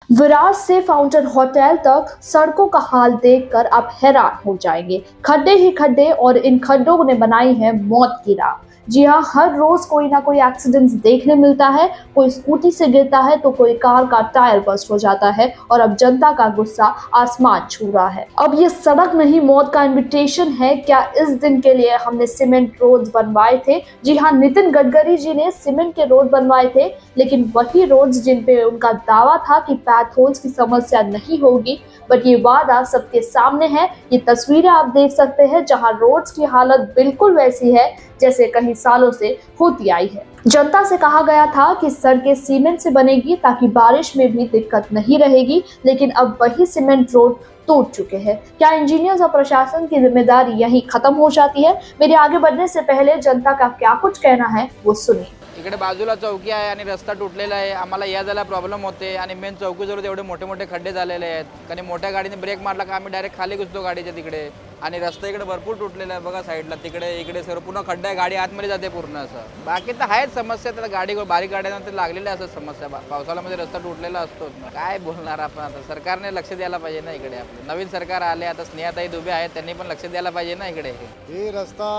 विरार से fountain hotel तक सड़कों का हाल देखकर आप हैरान हो जाएंगे। खड्डे ही खड्डे और इन खड्डों ने बनाई है मौत की राह। जी हाँ, हर रोज कोई ना कोई एक्सीडेंट देखने मिलता है। कोई स्कूटी से गिरता है तो कोई कार का टायर बस्ट हो जाता है और अब जनता का गुस्सा आसमान छू रहा है। अब ये सड़क नहीं, मौत का इन्विटेशन है। क्या इस दिन के लिए हमने सीमेंट रोड बनवाए थे? जी हाँ, नितिन गडकरी जी ने सीमेंट के रोड बनवाए थे, लेकिन वही रोड्स जिन पे उनका दावा था कि होल्स की समस्या नहीं होगी, बट ये वादा सबके सामने है। ये तस्वीरें आप देख सकते हैं जहां रोड्स की हालत बिल्कुल वैसी है जैसे कई सालों से होती आई है। जनता से कहा गया था कि सड़कें सीमेंट से बनेगी ताकि बारिश में भी दिक्कत नहीं रहेगी, लेकिन अब वही सीमेंट रोड टूट चुके हैं। क्या इंजीनियर्स और प्रशासन की जिम्मेदारी यहीं खत्म हो जाती है? मेरे आगे बढ़ने से पहले जनता का क्या कुछ कहना है वो सुनिए। इकडे बाजूला चौकी आहे आणि रस्ता तुटलेला आहे। आम्हाला या जायला प्रॉब्लेम होते आणि मेन चौकीजवळ एवढे मोठे मोठे खड्डे झालेले आहेत। कारण मोठ्या गाडीने ब्रेक मारला का आम्ही डायरेक्ट खाली घुसतो गाडीच्या तिकडे। आणि रस्ता इकडे भरपूर तुटलेला आहे बघा, साईडला तिकडे इकडे सर्व पूर्ण खड्डा आहे, गाडी आतमध्ये जाते पूर्ण असं। बाकी तर आहेत समस्या, तर गाडी बारीक गाड्यांना लागलेल्या असतात समस्या। पावसाळ्यामध्ये रस्ता तुटलेला असतो। काय बोलणार आपण आता? सरकारने लक्ष द्यायला पाहिजे ना इकडे। आपलं नवीन सरकार आले, आता स्नेहाताई दुबे आहेत, त्यांनी पण लक्ष द्यायला पाहिजे ना इकडे। हे रस्ता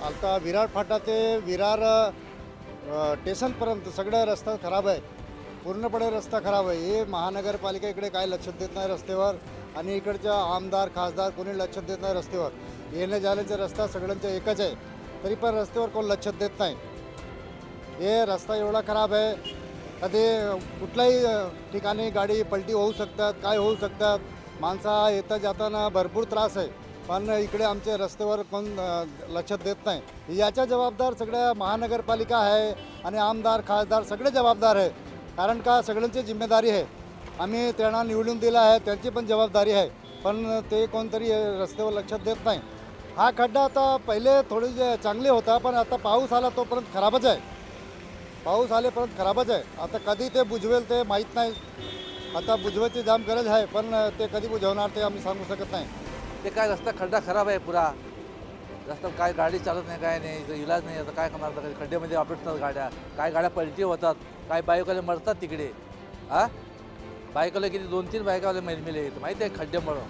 आता विरार फाटा ते विरार स्टेशनपर्यंत सगळा रस्ता खराब आहे, पूर्णपणे रस्ता खराब आहे। हे महानगरपालिका इकडे काय लक्ष देत नाही रस्त्यावर, आणि इकडच्या आमदार खासदार कोणी लक्ष देत नाही रस्त्यावर। येणे जाण्याचा रस्ता सगळ्यांचा एकच आहे, तरी पण रस्त्यावर कोण लक्ष देत नाही। हे रस्ता एवढा खराब आहे, कधी कुठल्याही ठिकाणी गाडी पलटी होऊ शकतात, काय होऊ शकतात। माणसा येता जाताना भरपूर त्रास आहे, पण इकडे आमच्या रस्त्यावर कोण लक्ष देत नाही। याच्या जबाबदार सगळ्या महानगरपालिका आहे आणि आमदार खासदार सगळे जबाबदार आहे। कारण का सगळ्यांची जिम्मेदारी आहे, आम्ही त्यांना निवडून दिला आहे, त्यांची पण जबाबदारी आहे, पण ते कोणतरी रस्त्यावर लक्ष देत नाही। हा खड्डा आता पहिले थोडी चांगले होता, पण आता पाऊस आला तोपर्यंत खराबच आहे। पाऊस आलेपर्यंत खराबच आहे। आता कधी ते बुजवेल ते माहीत नाही। आता बुजवायची जाम गरज आहे, पण ते कधी बुझवणार ते आम्ही सांगू शकत नाही। ते काय रस्ता खड्डा खराब आहे पुरा रस्ता, काय गाडी चालत नाही, काय नाही, इलाज नाही। आता काय करणार? खड्ड्यामध्ये आपटतात गाड्या, काय गाड्या पलटी होतात, काय बाईकवाले मरतात तिकडे। बाईकवाले किती 2-3 बाईकवाले मेले माहिती आहे खड्ड्यामुळं।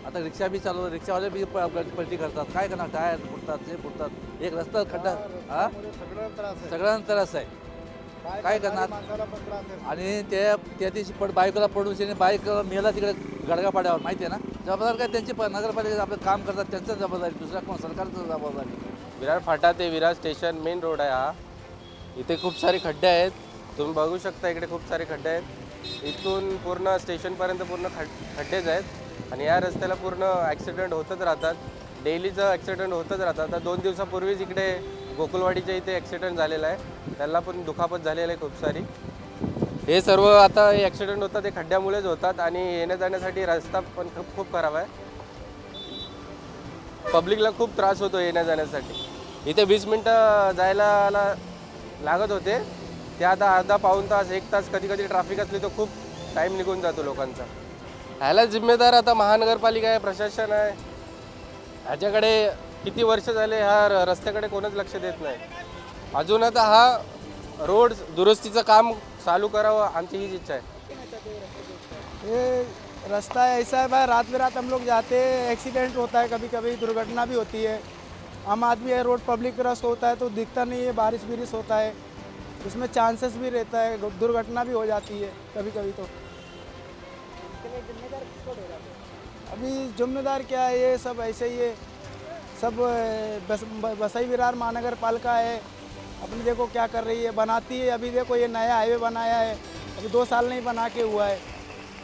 आता रिक्षा बी चालवतात, रिक्षावाले बी पलटी करतात, काय करणार? टायर फुटतात, ते फुटतात। एक रस्ता खड्डा सगळ्यांना त्रास आहे, काय करणार? आणि त्या दिवशी बाईकला पडून बाईक मेला तिकडे गडगा पाड्यावर, माहिती आहे ना। जबाबदार काय त्यांची नगरपालिका आपलं काम करतात, त्यांचं जबाबदारी, दुसरा कोण सरकारचं जबाबदारी। विरार फाटा ते विरार स्टेशन मेन रोड आहे हा। इथे खूप सारे खड्डे आहेत, तुम्ही बघू शकता इकडे खूप सारे खड्डे आहेत। इथून पूर्ण स्टेशनपर्यंत पूर्ण खड्डेच आहेत आणि या रस्त्याला पूर्ण ॲक्सिडेंट होतच राहतात, डेलीचं ॲक्सिडेंट होतच राहतात। आता 2 दिवसापूर्वीच इकडे गोकुलवाडीच्या इथे ॲक्सिडेंट झालेला आहे, त्याला पण दुखापत झालेली आहे खूप सारी। हे सर्व आता हे ॲक्सिडेंट होतात ते खड्ड्यामुळेच होतात आणि येण्या जाण्यासाठी रस्ता पण खूप खराब आहे। पब्लिकला खूप त्रास होतो येण्या जाण्यासाठी। इथे 20 मिनटं जायला लागत होते, ते आता अर्धा पाऊण तास 1 तास कधी कधी ट्रॅफिक असली तर खूप टाईम निघून जातो लोकांचा। ह्याला जिम्मेदार आता महानगरपालिका आहे, प्रशासन आहे। ह्याच्याकडे किती वर्ष झाले ह्या रस्त्याकडे कोणच लक्ष देत नाही। अजून आता हा रोड दुरुस्तीचं काम चालू करावं, आमची हीच इच्छा है। ये रास्ता ऐसा है भाई, रात में रात हम लोग जाते हैं, एक्सीडेंट होता है, कभी कभी दुर्घटना भी होती है। आम आदमी है, रोड पब्लिक रास्ता होता है तो दिखता नहीं है, बारिश बिरिश होता है, उसमें चांसेस भी रहता है, दुर्घटना भी हो जाती है कभी कभी। तो जिम्मेदार किसको दे रहा है? अभी जिम्मेदार क्या है, ये सब ऐसे ही है, सब वसई विरार महानगर पालिका है, अपनी देखो क्या कर रही है, बनाती है। अभी देखो ये नया हाईवे बनाया है, अभी 2 साल नहीं बना के हुआ है,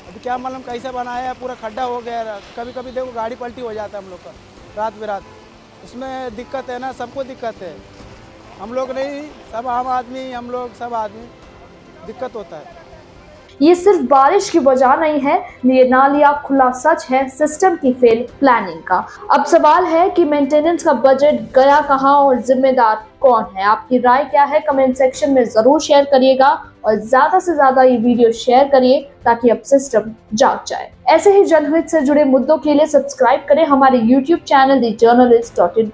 अभी क्या मालूम कैसे बनाया है, पूरा खड्डा हो गया। कभी कभी देखो गाड़ी पलटी हो जाता है हम लोग का रात बिरात, उसमें दिक्कत है ना, सबको दिक्कत है। हम लोग नहीं, सब आम आदमी, हम लोग सब आदमी दिक्कत होता है। ये सिर्फ बारिश की वजह नहीं है, ये नालिया खुला सच है सिस्टम की फेल प्लानिंग का। अब सवाल है कि मेंटेनेंस का बजट गया कहां और जिम्मेदार कौन है? आपकी राय क्या है? कमेंट सेक्शन में जरूर शेयर करिएगा और ज्यादा से ज्यादा ये वीडियो शेयर करिए ताकि अब सिस्टम जाग जाए। ऐसे ही जनहित से जुड़े मुद्दों के लिए सब्सक्राइब करें हमारे YouTube चैनल द जर्नलिस्ट.in।